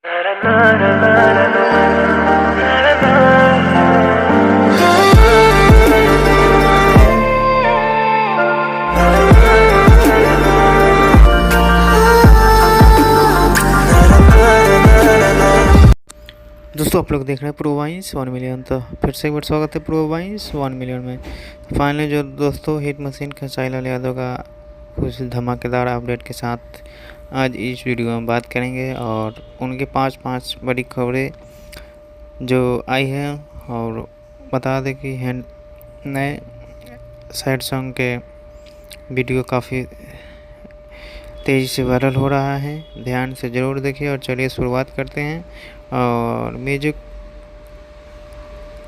दोस्तों आप लोग देख रहे हैं प्रो वाइंस 1 मिलियन। तो फिर से एक बार स्वागत है प्रो वाइंस 1 मिलियन में। फाइनली जो दोस्तों हिट मशीन खेसारी लाल यादव का कुछ धमाकेदार अपडेट के साथ आज इस वीडियो में बात करेंगे और उनके पांच बड़ी खबरें जो आई हैं और बता दें कि नए सैड सॉन्ग के वीडियो काफ़ी तेज़ी से वायरल हो रहा है। ध्यान से ज़रूर देखिए और चलिए शुरुआत करते हैं। और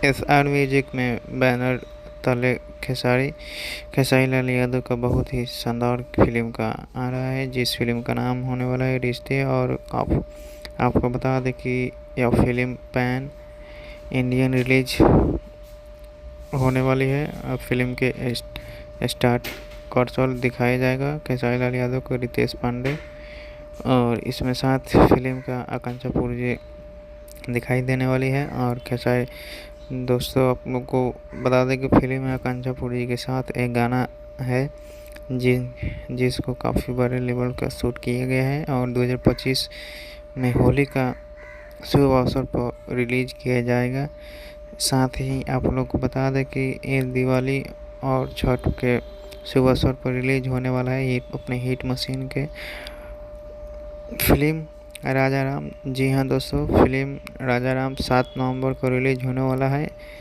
SR म्यूजिक में बैनर तले खेसारी लाल यादव का बहुत ही शानदार फिल्म का आ रहा है, जिस फिल्म का नाम होने वाला है रिश्ते। और आपको बता दें कि यह फिल्म पैन इंडियन रिलीज होने वाली है। अब फिल्म के स्टार्ट कौशल दिखाया जाएगा खेसारी लाल यादव को रितेश पांडे, और इसमें साथ फिल्म का आकांक्षा पूरी दिखाई देने वाली है। और खेसारी दोस्तों आप लोग को बता दें कि फिल्म में आकांक्षा पूरी के साथ एक गाना है जिसको काफ़ी बड़े लेवल का शूट किया गया है और 2025 में होली का शुभ अवसर पर रिलीज किया जाएगा। साथ ही आप लोग को बता दें कि ये दिवाली और छठ के शुभ अवसर पर रिलीज होने वाला है ये अपने हिट मशीन के फिल्म राजा राम। जी हाँ दोस्तों, फिल्म राजा राम 7 नवंबर को रिलीज होने वाला है।